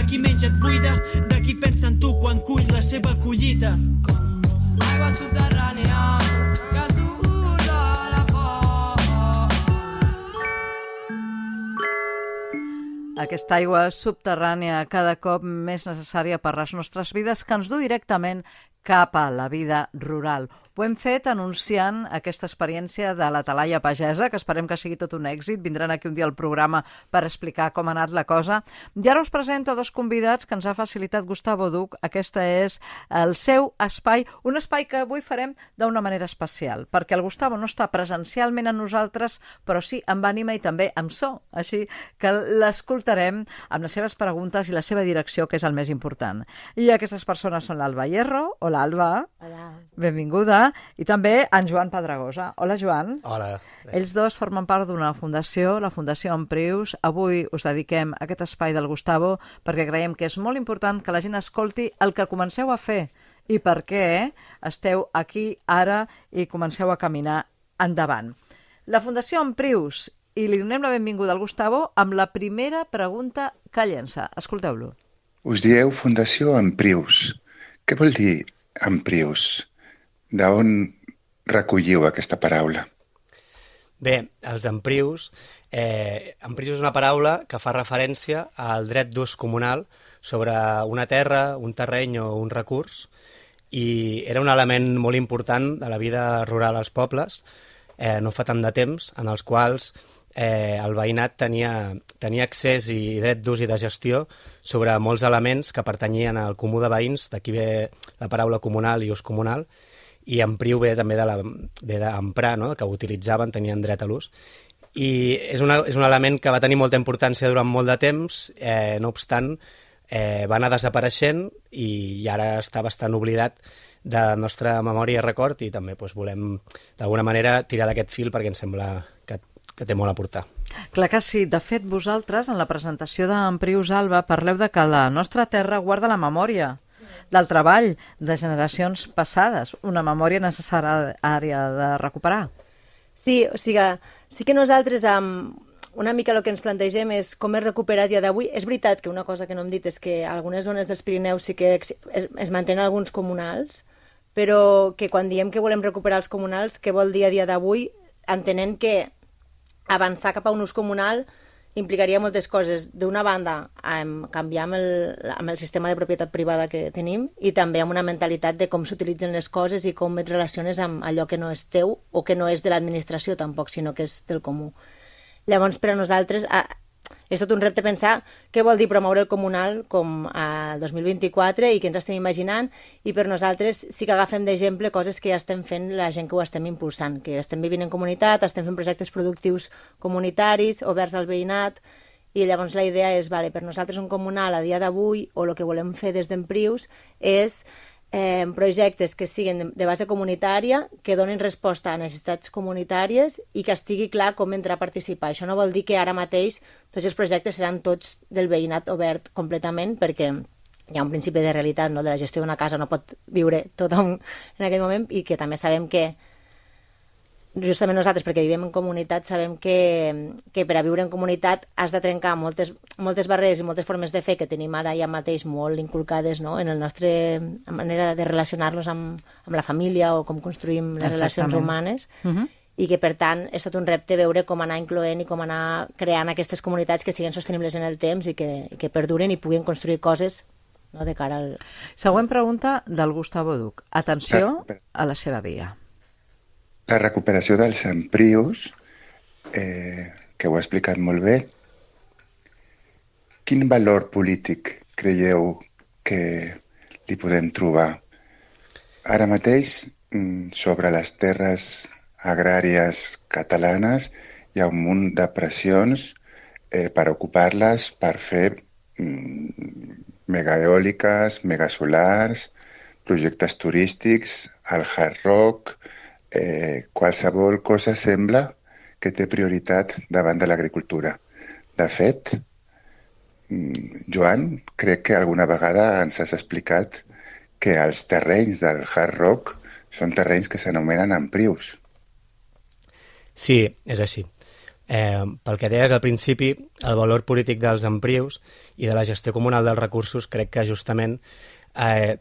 qui menja et buida, de qui pensa en tu quan cull la seva collita. Aigua subterrània que suda la foc. Aquesta aigua subterrània cada cop més necessària per les nostres vides que ens du directament cap a la vida rural. Ho hem fet anunciant aquesta experiència de la Talaia Pagesa, que esperem que sigui tot un èxit. Vindran aquí un dia al programa per explicar com ha anat la cosa. I ara us presento dos convidats que ens ha facilitat Gustavo Duc. Aquesta és el seu espai, un espai que avui farem d'una manera especial, perquè el Gustavo no està presencialment amb nosaltres, però sí amb ànima i també amb so. Així que l'escoltarem amb les seves preguntes i la seva direcció, que és el més important. I aquestes persones són l'Alba Hierro. Hola, Alba. Hola. Benvinguda. I també en Joan Pedragosa. Hola, Joan. Hola. Ells dos formen part d'una fundació, la Fundació Emprius. Avui us dediquem a aquest espai del Gustavo perquè creiem que és molt important que la gent escolti el que comenceu a fer i per què esteu aquí ara i comenceu a caminar endavant. La Fundació Emprius, i li donem la benvinguda al Gustavo amb la primera pregunta que llença. Escolteu-lo. Us dieu Fundació Emprius. Què vol dir Emprius? D'on recolliu aquesta paraula? Bé, els emprius... emprius és una paraula que fa referència al dret d'ús comunal sobre una terra, un terreny o un recurs, i era un element molt important de la vida rural als pobles, no fa tant de temps, en els quals el veïnat tenia accés i dret d'ús i de gestió sobre molts elements que pertanyien al comú de veïns, d'aquí ve la paraula comunal i ús comunal, i empriu ve també d'emprar, no? Que ho utilitzaven, tenien dret a l'ús. I és un element que va tenir molta importància durant molt de temps, no obstant, va anar desapareixent i ara està bastant oblidat de la nostra memòria i record, i també volem d'alguna manera tirar d'aquest fil perquè ens sembla que té molt a aportar. Clar que sí. De fet, vosaltres, en la presentació d'Emprius, Alba, parleu de que la nostra terra guarda la memòria del treball de generacions passades, una memòria necessària de recuperar. Sí, o sigui, sí que nosaltres una mica el que ens plantegem és com es recupera a dia d'avui. És veritat que una cosa que no hem dit és que algunes zones dels Pirineus sí que es mantenen alguns comunals, però que quan diem que volem recuperar els comunals, què vol dir a dia d'avui, entenent que avançar cap a un ús comunal implicaria moltes coses. D'una banda, canviar amb el sistema de propietat privada que tenim i també amb una mentalitat de com s'utilitzen les coses i com et relaciones amb allò que no és teu o que no és de l'administració tampoc, sinó que és del comú. Llavors, per a nosaltres, és tot un repte pensar què vol dir promoure el comunal com al 2024 i què ens estem imaginant, i per nosaltres sí que agafem d'exemple coses que ja estem fent la gent que ho estem impulsant, que estem vivint en comunitat, estem fent projectes productius comunitaris, oberts al veïnat, i llavors la idea és, per nosaltres un comunal a dia d'avui, o el que volem fer des d'Emprius, és projectes que siguin de base comunitària, que donin resposta a necessitats comunitàries i que estigui clar com entrar a participar. Això no vol dir que ara mateix tots els projectes seran tots del veïnat obert completament, perquè hi ha un principi de realitat, no? De la gestió d'una casa no pot viure tothom en aquell moment, i que també sabem que justament nosaltres, perquè vivim en comunitat, sabem que per a viure en comunitat has de trencar moltes barreres i moltes formes de fer que tenim ara ja mateix molt inculcades, no? En la nostra manera de relacionar-nos amb la família o com construïm les relacions humanes, i que per tant és tot un repte veure com anar incloent i com anar creant aquestes comunitats que siguin sostenibles en el temps i que perduren i puguin construir coses, no, de cara al... Següent pregunta del Gustavo Duc. Atenció a la seva via. La recuperació dels emprius, que ho ha explicat molt bé, quin valor polític creieu que li podem trobar? Ara mateix, sobre les terres agràries catalanes, hi ha un munt de pressions per ocupar-les, per fer megaeòliques, megasolars, projectes turístics, el hard rock... qualsevol cosa sembla que té prioritat davant de l'agricultura. De fet, Joan, crec que alguna vegada ens has explicat que els terrenys del hard rock són terrenys que s'anomenen emprius. Sí, és així. Pel que deies al principi, el valor polític dels emprius i de la gestió comunal dels recursos crec que justament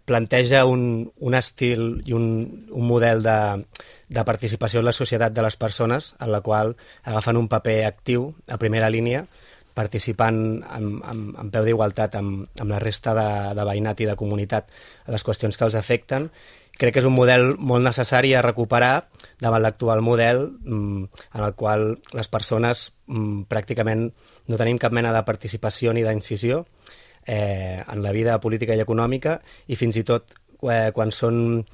planteja un estil i un model de participació en la societat de les persones en la qual agafen un paper actiu a primera línia, participant en peu d'igualtat amb la resta de veïnat i de comunitat a les qüestions que els afecten. Crec que és un model molt necessari a recuperar davant l'actual model en el qual les persones pràcticament no tenim cap mena de participació ni d'incisió en la vida política i econòmica, i fins i tot quan són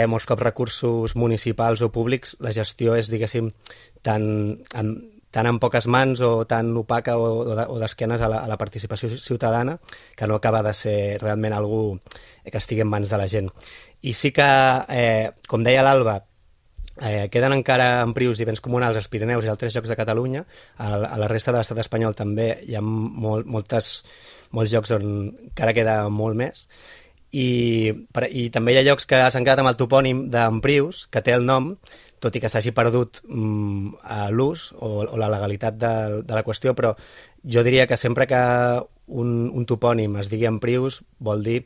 molts cops recursos municipals o públics, la gestió és, diguéssim, tan en poques mans o tan opaca o d'esquenes a la participació ciutadana que no acaba de ser realment algú que estigui en mans de la gent. I sí que, com deia l'Alba, queden encara emprius i béns comunals als Pirineus i altres llocs de Catalunya. A la resta de l'estat espanyol també hi ha molts llocs on encara queda molt més. I també hi ha llocs que s'han quedat amb el topònim d'emprius, que té el nom, tot i que s'hagi perdut l'ús o la legalitat de la qüestió, però jo diria que sempre que un topònim es digui emprius vol dir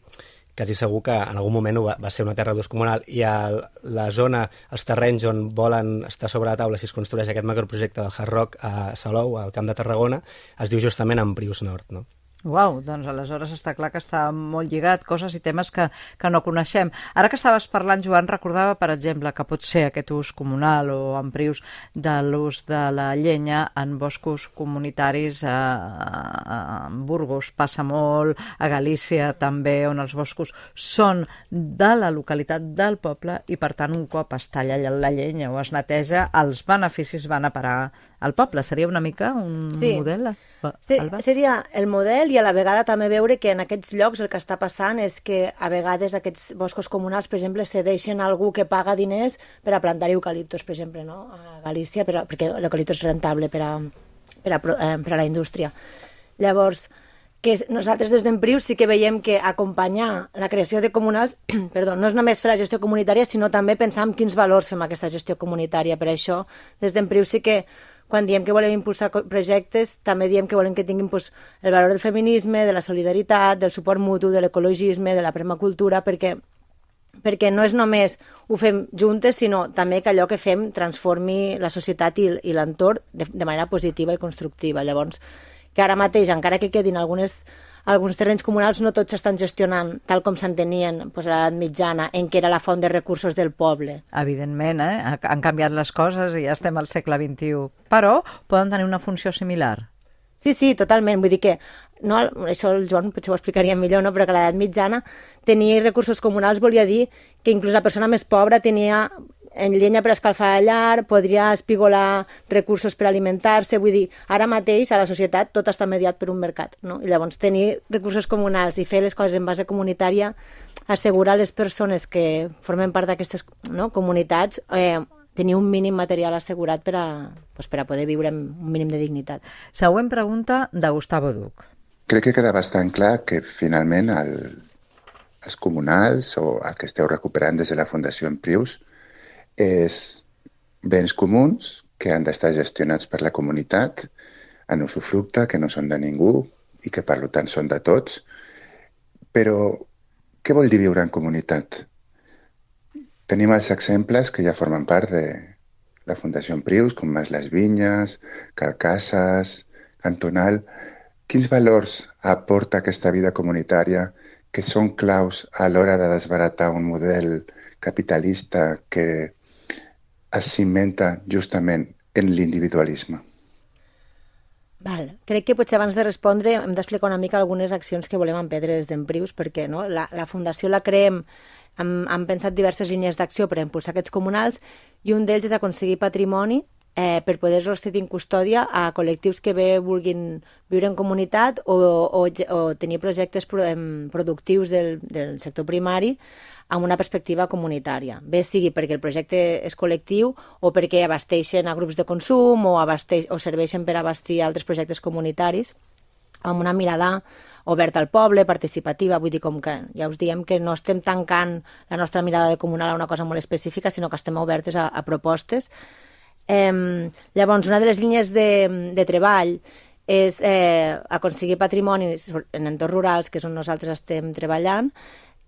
quasi segur que en algun moment va ser una terra d'ús comunal, i a la zona, els terrenys on volen estar sobre la taula si es construeix aquest macroprojecte del Hard Rock a Salou, al Camp de Tarragona, es diu justament Emprius Nord, no? Uau, doncs aleshores està clar que està molt lligat, coses i temes que no coneixem. Ara que estaves parlant, Joan, recordava, per exemple, que pot ser aquest ús comunal o emprius de l'ús de la llenya en boscos comunitaris a Burgos, passa molt, a Galícia també, on els boscos són de la localitat del poble i, per tant, un cop es talla la llenya o es neteja, els beneficis van a parar al poble. Seria una mica un model? Sí, seria el model, i a la vegada també veure que en aquests llocs el que està passant és que a vegades aquests boscos comunals, per exemple, cedeixen a algú que paga diners per a plantar eucaliptos, per exemple, no? A Galícia, perquè l'eucalipto és rentable per a la indústria. Llavors, que nosaltres des d'Emprius sí que veiem que acompanyar la creació de comunals no és només fer la gestió comunitària, sinó també pensar en quins valors fem aquesta gestió comunitària. Per això, des d'Emprius sí que quan diem que volem impulsar projectes, també diem que volem que tinguin el valor del feminisme, de la solidaritat, del suport mutu, de l'ecologisme, de la permacultura, perquè no és només ho fem juntes, sinó també que allò que fem transformi la societat i l'entorn de manera positiva i constructiva. Llavors, que ara mateix, encara que quedin alguns terrenys comunals, no tots s'estan gestionant tal com s'entenien a l'edat mitjana, en què era la font de recursos del poble. Evidentment, han canviat les coses i ja estem al segle XXI, però poden tenir una funció similar. Sí, totalment. Vull dir que, no, això el Joan potser ho explicaria millor, no? Però que a l'edat mitjana tenir recursos comunals volia dir que inclús la persona més pobra tenia en llenya per escalfar la llar, podria espigolar recursos per alimentar-se. Vull dir, ara mateix a la societat tot està mediat per un mercat, no? I llavors tenir recursos comunals i fer les coses en base comunitària assegura a les persones que formen part d'aquestes comunitats tenir un mínim material assegurat per a poder viure amb un mínim de dignitat. Següent pregunta de Gustavo Duc. Crec que queda bastant clar que finalment els comunals o el que esteu recuperant des de la Fundació Emprius és béns comuns que han d'estar gestionats per la comunitat en usufructe, que no són de ningú i que per tant són de tots. Però què vol dir viure en comunitat? Tenim els exemples que ja formen part de la Fundació Emprius, com Mas les Vinyes, Calcasses, Cantonal. Quins valors aporta aquesta vida comunitària que són claus a l'hora de desbaratar un model capitalista que es cimenta justament en l'individualisme? Crec que potser abans de respondre hem d'explicar una mica algunes accions que volem emprendre des d'Emprius, perquè la Fundació la creem, hem pensat diverses línies d'acció per impulsar aquests comunals, i un d'ells és aconseguir patrimoni per poder-los cedir en custòdia a col·lectius que bé vulguin viure en comunitat o tenir projectes productius del sector primari amb una perspectiva comunitària. Bé sigui perquè el projecte és col·lectiu o perquè abasteixen a grups de consum o serveixen per abastir altres projectes comunitaris amb una mirada oberta al poble, participativa. Vull dir, com que ja us diem que no estem tancant la nostra mirada de comunal a una cosa molt específica, sinó que estem obertes a propostes. Llavors, una de les línies de treball és aconseguir patrimoni en entorns rurals, que és on nosaltres estem treballant,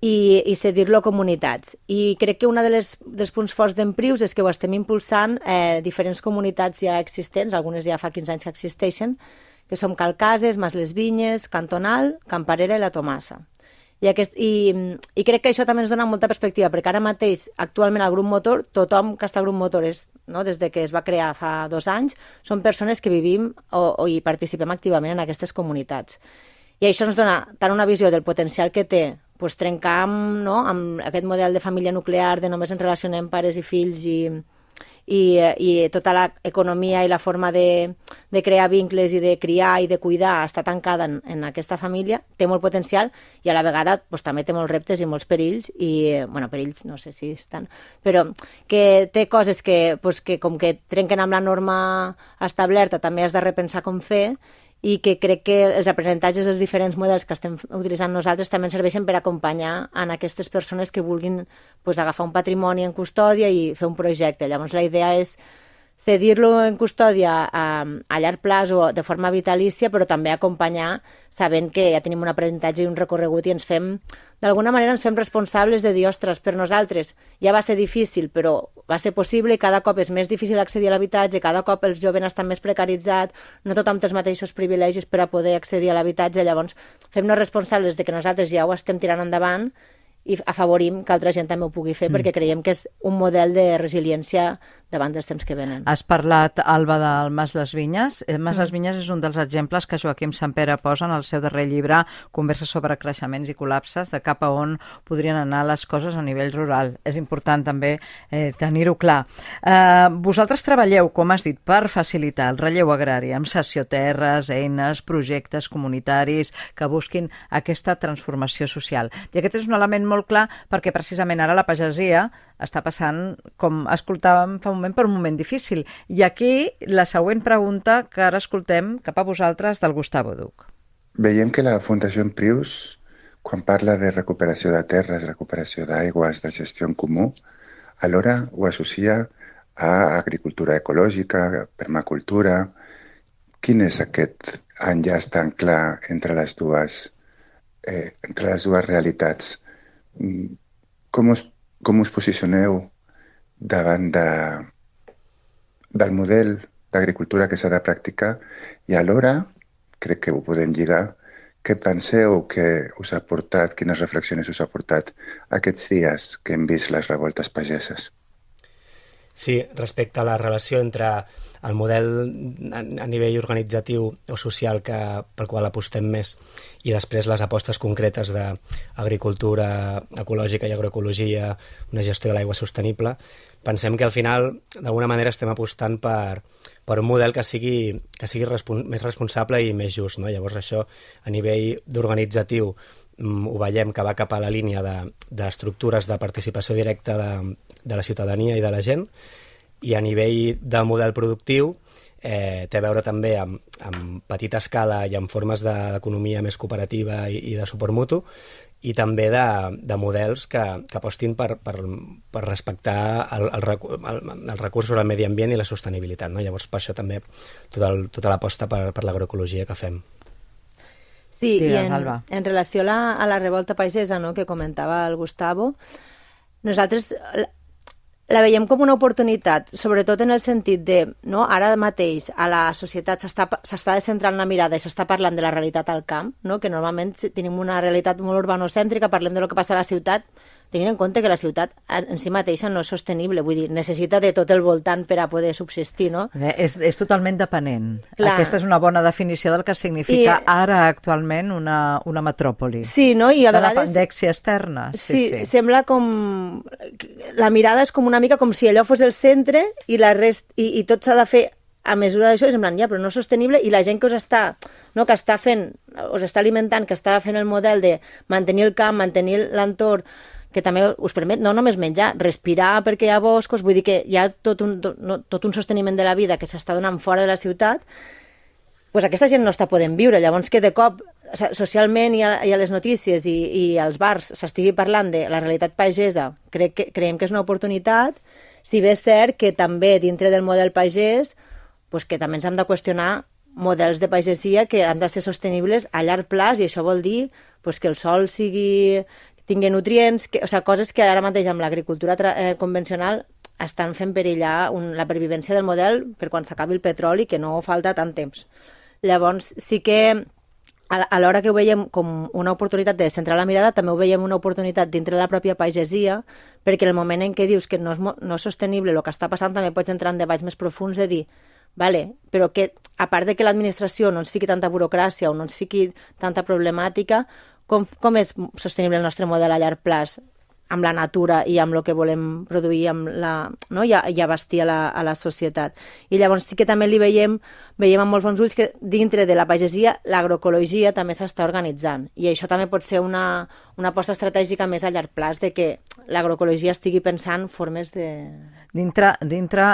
i cedir-lo a comunitats. I crec que un dels punts forts d'Emprius és que ho estem impulsant diferents comunitats ja existents, algunes ja fa 15 anys que existeixen, que som Calcases, Mas les Vinyes, Cantonal, Camparera i la Tomassa. I crec que això també ens dona molta perspectiva, perquè ara mateix, actualment, al grup motor, tothom que està al grup motor, des de que es va crear fa 2 anys, són persones que vivim o hi participem activament en aquestes comunitats. I això ens dona tant una visió del potencial que té trencar amb aquest model de família nuclear, de només ens relacionem pares i fills i tota l'economia i la forma de crear vincles i de criar i de cuidar està tancada en aquesta família, té molt potencial i a la vegada també té molts reptes i molts perills perills no sé si estan, però que té coses que com que trenquen amb la norma establerta també has de repensar com fer, i que crec que els aprenentatges dels diferents models que estem utilitzant nosaltres també ens serveixen per acompanyar en aquestes persones que vulguin agafar un patrimoni en custòdia i fer un projecte. Llavors la idea és cedir-lo en custòdia a llarg plaç o de forma vitalícia, però també acompanyar sabent que ja tenim un aprenentatge i un recorregut i d'alguna manera ens fem responsables de dir, ostres, per nosaltres ja va ser difícil, però va ser possible i cada cop és més difícil accedir a l'habitatge, cada cop els joves estan més precaritzats, no tothom té els mateixos privilegis per a poder accedir a l'habitatge, llavors fem-nos responsables de que nosaltres ja ho estem tirant endavant i afavorim que altra gent també ho pugui fer perquè creiem que és un model de resiliència davant dels temps que venen. Has parlat, Alba, del Mas les Vinyes. Mas les Vinyes és un dels exemples que Joaquim Sampere posa en el seu darrer llibre, Converses sobre creixements i col·lapses, de cap a on podrien anar les coses a nivell rural. És important també tenir-ho clar. Vosaltres treballeu, com has dit, per facilitar el relleu agrari amb cessioterres, eines, projectes comunitaris que busquin aquesta transformació social. I aquest és un element molt clar perquè precisament ara la pagesia està passant, com escoltàvem fa un moment, per un moment difícil. I aquí la següent pregunta que ara escoltem cap a vosaltres del Gustavo Duc. Veiem que la Fundació Emprius, quan parla de recuperació de terres, recuperació d'aigües, de gestió en comú, alhora ho associa a agricultura ecològica, permacultura. Quin és aquest enllaç tan clar entre les dues realitats? Com us posicioneu davant del model d'agricultura que s'ha de practicar i alhora, crec que ho podem lligar, què penseu que us ha portat, quines reflexions us ha portat aquests dies que hem vist les revoltes pageses? Sí, respecte a la relació entre el model a nivell organitzatiu o social pel qual apostem més i després les apostes concretes d'agricultura ecològica i agroecologia, una gestió de l'aigua sostenible, pensem que al final d'alguna manera estem apostant per un model que sigui més responsable i més just, no? Llavors això a nivell d'organitzatiu ho veiem que va cap a la línia d'estructures de participació directa de la ciutadania i de la gent, i a nivell de model productiu té a veure també amb petita escala i amb formes d'economia més cooperativa i de suport mutu, i també de models que apostin per respectar els recursos del medi ambient i la sostenibilitat, no? Llavors per això també tota l'aposta per l'agroecologia que fem. Sí, digues, i en relació a la revolta pagesa, no, que comentava el Gustavo, nosaltres la veiem com una oportunitat, sobretot en el sentit de, no, ara mateix a la societat s'està descentrant la mirada i s'està parlant de la realitat al camp, no, que normalment tenim una realitat molt urbanocèntrica, parlem de lo que passa a la ciutat, tenint en compte que la ciutat en si mateixa no és sostenible, vull dir, necessita de tot el voltant per a poder subsistir, no? És totalment dependent. Clar. Aquesta és una bona definició del que significa ara actualment una metròpoli. Sí, no? I a vegades... La dependència externa. Sí, sembla com... La mirada és com una mica com si allò fos el centre i la i tot s'ha de fer a mesura d'això, és en plan, ja, però no és sostenible, i la gent que us està alimentant, que està fent el model de mantenir el camp, mantenir l'entorn, que també us permet no només menjar, respirar perquè hi ha boscos, vull dir que hi ha tot un sosteniment de la vida que s'està donant fora de la ciutat, doncs aquesta gent no està podent viure. Llavors que de cop socialment i a les notícies i als bars s'estigui parlant de la realitat pagesa, creiem que és una oportunitat. Si bé és cert que també dintre del model pagès, pues que també ens hem de qüestionar models de pagesia que han de ser sostenibles a llarg plaç, i això vol dir pues, que el sòl tingui nutrients, coses que ara mateix amb l'agricultura convencional estan fent perillar la pervivència del model per quan s'acabi el petroli, que no falta tant temps. Llavors, sí que alhora que ho veiem com una oportunitat de centrar la mirada, també ho veiem una oportunitat dintre la pròpia pagesia, perquè en el moment en què dius que no és sostenible el que està passant, també pots entrar en debats més profuns de dir, vale, però que a part de que l'administració no ens fiqui tanta burocràcia o no ens fiqui tanta problemàtica, com és sostenible el nostre model a llarg plaç amb la natura i amb el que volem produir i abastir a la societat. I llavors sí que també veiem amb molts bons ulls que dintre de la pagesia l'agroecologia també s'està organitzant, i això també pot ser una aposta estratègica més a llarg plaç, de que l'agroecologia estigui pensant formes de... Dintre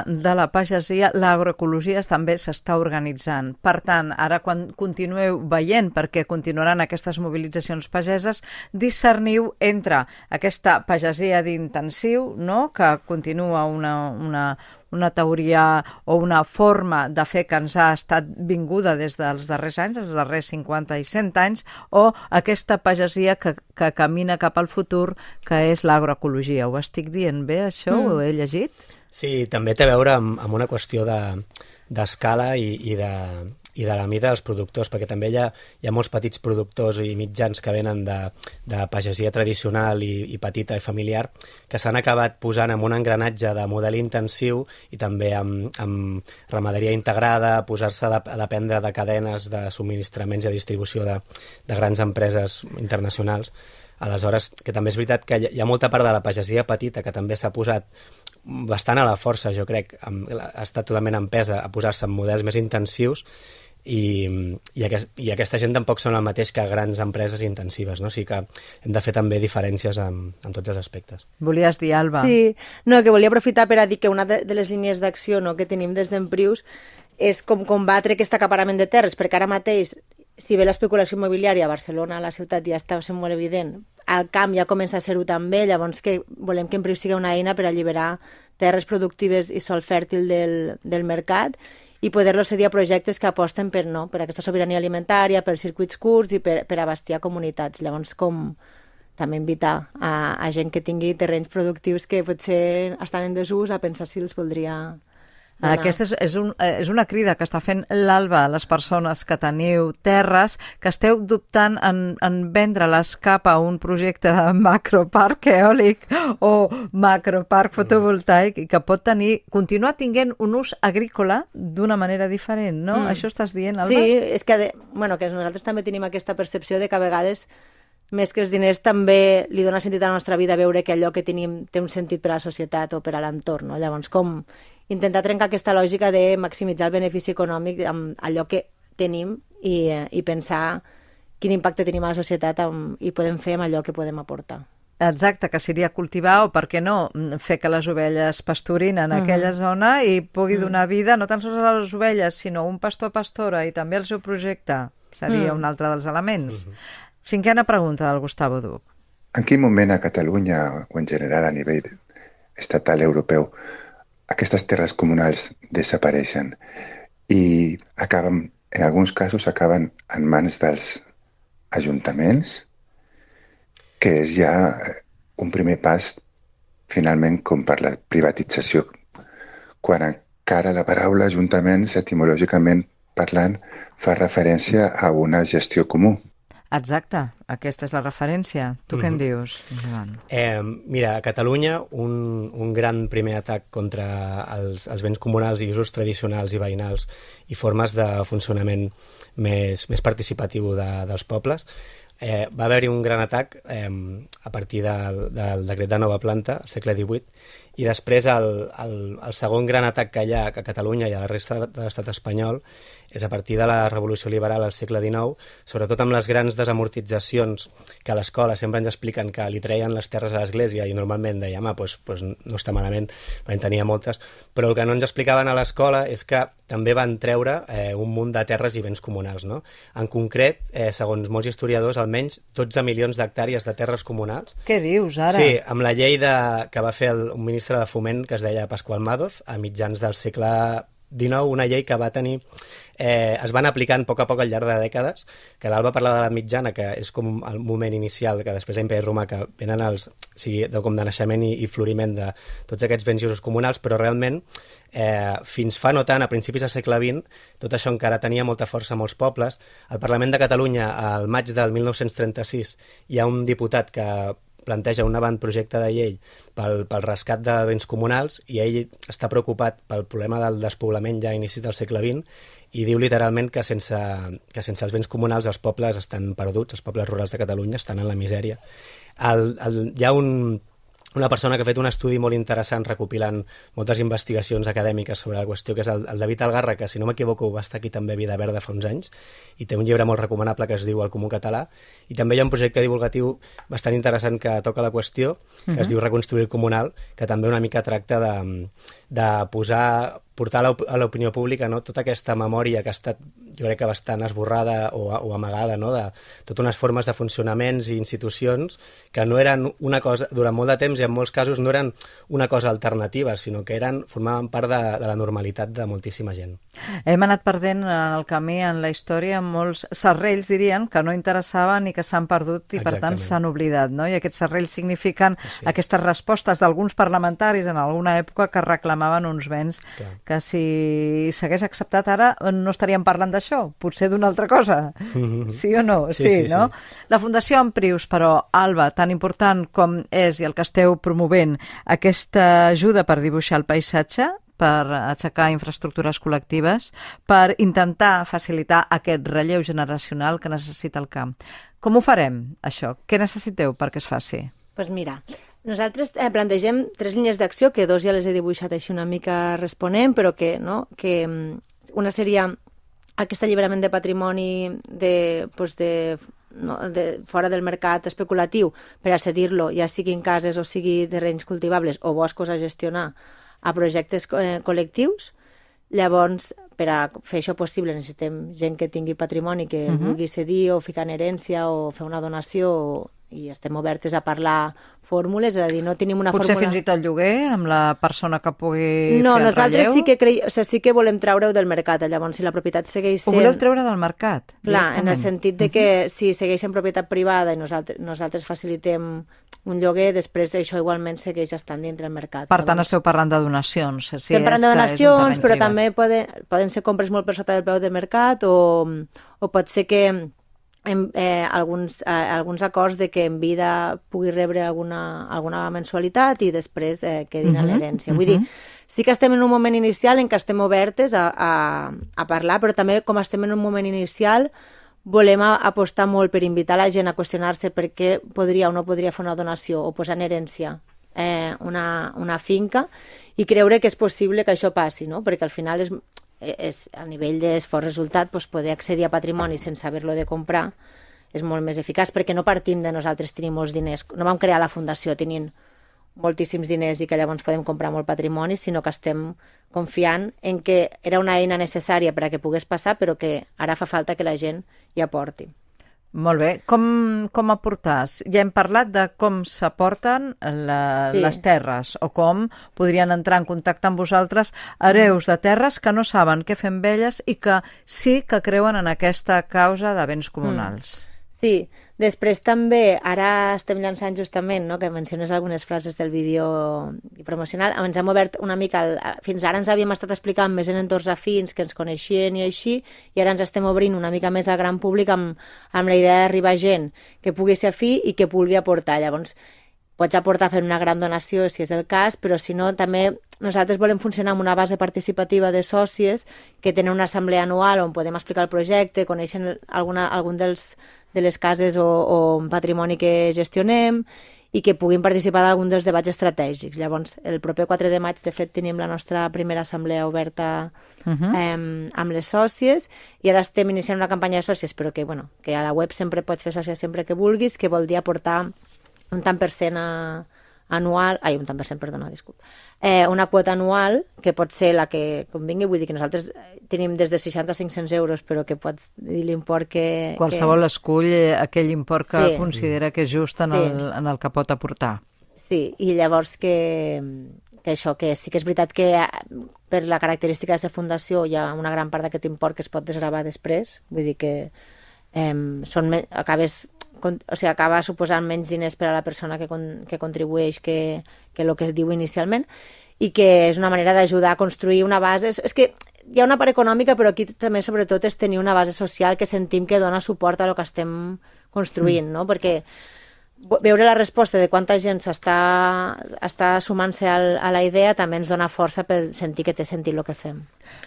de la pagesia, l'agroecologia també s'està organitzant. Per tant, ara quan continueu veient, perquè continuaran aquestes mobilitzacions pageses, discerniu entre aquesta pagesia d'intensiu, no?, que continua una teoria o una forma de fer que ens ha estat vinguda des dels darrers anys, dels darrers 50 i 100 anys, o aquesta pagesia que camina cap al futur, que és l'agroecologia. Ho estic dient bé, això? Ho he llegit? Sí, també té a veure amb una qüestió d'escala i de la mida dels productors, perquè també hi ha molts petits productors i mitjans que venen de pagesia tradicional i petita i familiar, que s'han acabat posant en un engranatge de model intensiu i també amb ramaderia integrada, posar-se a dependre de cadenes de subministraments i de distribució de grans empreses internacionals. Aleshores, que també és veritat que hi ha molta part de la pagesia petita que també s'ha posat bastant a la força, jo crec, ha estat totalment empesa a posar-se en models més intensius, i aquesta gent tampoc són el mateix que grans empreses intensives, no? O sigui que hem de fer també diferències en tots els aspectes. Volies dir, Alba? Sí, no, que volia aprofitar per a dir que una de les línies d'acció, no, que tenim des d'Emprius és com combatre aquest acaparament de terres, perquè ara mateix, si bé l'especulació immobiliària a Barcelona, a la ciutat, ja està sent molt evident, al camp ja comença a ser-ho també, llavors que volem que Emprius sigui una eina per alliberar terres productives i sòl fèrtil del mercat i poder-los cedir a projectes que aposten per aquesta sobirania alimentària, per circuits curts i per abastir a comunitats. Llavors, com també invitar a gent que tingui terrenys productius que potser estan en desús a pensar si els voldria donar. Aquesta és una crida que està fent l'Alba a les persones que teniu terres, que esteu dubtant en vendre-les cap a un projecte de macroparc eòlic o macroparc fotovoltaic i que pot continuar tinguent un ús agrícola d'una manera diferent, no? Això estàs dient, Alba? Sí, és que nosaltres també tenim aquesta percepció de que a vegades més que els diners també li dona sentit a la nostra vida veure que allò que tenim té un sentit per a la societat o per a l'entorn, no? Llavors, com intentar trencar aquesta lògica de maximitzar el benefici econòmic amb allò que tenim i pensar quin impacte tenim a la societat i podem fer amb allò que podem aportar. Exacte, que seria cultivar o, per què no, fer que les ovelles pasturin en aquella zona i pugui donar vida no tan sols a les ovelles, sinó un pastor-pastora i també el seu projecte. Seria un altre dels elements. Cinquena pregunta del Gustavo Duc. En quin moment a Catalunya o en general a nivell estatal europeu aquestes terres comunals desapareixen i acaben, en alguns casos, acaben en mans dels ajuntaments, que és ja un primer pas, finalment, com per la privatització, quan encara la paraula ajuntaments, etimològicament parlant, fa referència a una gestió comú. Exacte, aquesta és la referència. Tu què en dius, Joan? Mira, a Catalunya un gran primer atac contra els béns comunals i usos tradicionals i veïnals i formes de funcionament més participatiu dels pobles. Va haver-hi un gran atac a partir del decret de nova planta, al segle XVIII, i després el segon gran atac que hi ha a Catalunya i a la resta de l'estat espanyol és a partir de la Revolució Liberal al segle XIX, sobretot amb les grans desamortitzacions donacions que a l'escola sempre ens expliquen que li treien les terres a l'església i normalment dèiem, pues no està malament, perquè en tenia moltes, però el que no ens explicaven a l'escola és que també van treure un munt de terres i béns comunals, no? En concret, segons molts historiadors, almenys 12 milions d'hectàrees de terres comunals. Què dius, ara? Sí, amb la llei que va fer un ministre de Foment que es deia Pasqual Madoz a mitjans del segle XIX, una llei que va tenir... es van aplicant a poc al llarg de dècades, que l'Alba parlava de l'edat mitjana, que és com el moment inicial, que després a l'Imperi Romà, que venen com de naixement i floriment de tots aquests béns i usos comunals, però realment fins fa no tant, a principis del segle XX, tot això encara tenia molta força a molts pobles. Al Parlament de Catalunya, al maig del 1936, hi ha un diputat que planteja un avantprojecte de llei pel rescat de béns comunals i ell està preocupat pel problema del despoblament ja a inicis del segle XX i diu literalment que sense els béns comunals els pobles estan perduts, els pobles rurals de Catalunya estan en la misèria. Hi ha una persona que ha fet un estudi molt interessant recopilant moltes investigacions acadèmiques sobre la qüestió, que és el David Algarra, que si no m'equivoco va estar aquí també a Vida Verda fa uns anys i té un llibre molt recomanable que es diu El Comú Català, i també hi ha un projecte divulgatiu bastant interessant que toca la qüestió, que es diu Reconstruir el Comunal, que també una mica tracta de portar a l'opinió pública, no, tota aquesta memòria que ha estat, jo crec que bastant esborrada o amagada, no, de totes unes formes de funcionaments i institucions que no eren una cosa, durant molt de temps i en molts casos no eren una cosa alternativa, sinó que formaven part de la normalitat de moltíssima gent. Hem anat perdent en el camí, en la història, molts serrells, dirien, que no interessaven i que s'han perdut i per tant s'han oblidat, no? I aquests serrells signifiquen aquestes respostes d'alguns parlamentaris en alguna època que reclamaven uns béns que si s'hagués acceptat ara no estaríem parlant d'això, potser d'una altra cosa. Sí o no? Sí, no? La Fundació Emprius, però, Alba, tan important com és i el que esteu promovent, aquesta ajuda per dibuixar el paisatge, per aixecar infraestructures col·lectives, per intentar facilitar aquest relleu generacional que necessita el camp. Com ho farem, això? Què necessiteu perquè es faci? Doncs mira, nosaltres plantegem 3 línies d'acció, que 2 ja les he dibuixat així una mica responent, però que una seria aquest alliberament de patrimoni fora del mercat especulatiu per a cedir-lo, ja siguin cases o sigui terrenys cultivables o boscos a gestionar, a projectes col·lectius. Llavors, per a fer això possible necessitem gent que tingui patrimoni, que vulgui cedir o ficar en herència o fer una donació, i estem obertes a parlar fórmules, és a dir, no tenim una Potser fórmula... fins i tot lloguer, amb la persona que pugui fer el relleu? No, nosaltres sí que volem treure-ho del mercat, llavors si la propietat segueix sent... Ho voleu treure del mercat? Clar, en el sentit de que si segueix en propietat privada i nosaltres facilitem un lloguer, després això igualment segueix estant dintre del mercat. Per tant, esteu parlant de donacions. Estem parlant de donacions, però també poden ser compres molt per sota del preu del mercat o pot ser que alguns acords de que en vida pugui rebre alguna mensualitat i després quedin a l'herència. Vull dir, sí que estem en un moment inicial en què estem obertes a parlar, però també com estem en un moment inicial volem apostar molt per invitar la gent a qüestionar-se per què podria o no podria fer una donació o posar en herència una finca i creure que és possible que això passi, no? Perquè al final és a nivell d'esforç resultat, poder accedir a patrimoni sense haver-lo de comprar és molt més eficaç, perquè no partim de nosaltres tenir molts diners, no vam crear la fundació tenint moltíssims diners i que llavors podem comprar molt patrimoni, sinó que estem confiant en que era una eina necessària per a que pogués passar, però que ara fa falta que la gent hi aporti. Molt bé. Com aportar? Ja hem parlat de com s'aporten les terres o com podrien entrar en contacte amb vosaltres hereus de terres que no saben què fer amb elles i que sí que creuen en aquesta causa de béns comunals. Sí, després també, ara estem llançant justament, no, que menciones algunes frases del vídeo promocional, ens hem obert una mica, fins ara ens havíem estat explicant més en entorns afins, que ens coneixien i així, i ara ens estem obrint una mica més al gran públic amb la idea d'arribar gent que pugui ser afí i que pugui aportar. Llavors, pots aportar fent una gran donació, si és el cas, però si no, també nosaltres volem funcionar amb una base participativa de sòcies que tenen una assemblea anual on podem explicar el projecte, coneixen algun de les cases o patrimoni que gestionem i que puguin participar d'algun dels debats estratègics. Llavors, el proper 4 de maig, de fet, tenim la nostra primera assemblea oberta amb les sòcies, i ara estem iniciant una campanya de sòcies, però que, bueno, que a la web sempre pots fer sòcia sempre que vulguis, que vol dir aportar un tant per cent anual, un tant per cent, perdona, disculpa, una quota anual, que pot ser la que convingui, vull dir que nosaltres tenim des de 60 a 500 euros, però que pots dir l'import que... Qualsevol escull aquell import que considera que és just en el que pot aportar. Sí, i llavors que això, que sí que és veritat que per la característica de la fundació hi ha una gran part d'aquest import que es pot desgravar després, vull dir que acaba suposant menys diners per a la persona que contribueix que el que es diu inicialment, i que és una manera d'ajudar a construir una base. És que hi ha una part econòmica, però aquí també sobretot és tenir una base social que sentim que dona suport a el que estem construint, no? Perquè veure la resposta de quanta gent està sumant-se a la idea també ens dona força per sentir que té sentit el que fem.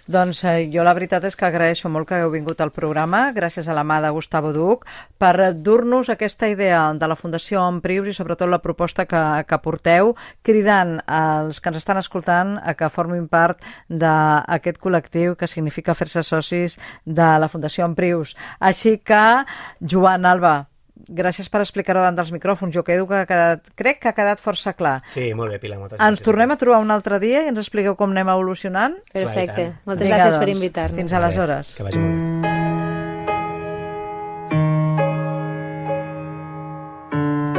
Doncs jo la veritat és que agraeixo molt que heu vingut al programa, gràcies a la mà de Gustavo Duch, per dur-nos aquesta idea de la Fundació Emprius i sobretot la proposta que porteu, cridant als que ens estan escoltant a que formin part d'aquest col·lectiu que significa fer-se socis de la Fundació Emprius. Així que, Joan, Alba, gràcies per explicar-ho davant dels micròfons. Jo crec que ha quedat força clar. Sí, molt bé, Pilar, moltes gràcies. Ens tornem a trobar un altre dia i ens expliqueu com anem evolucionant? Perfecte. Moltes gràcies per invitar-nos. Fins aleshores. Que vagi molt bé.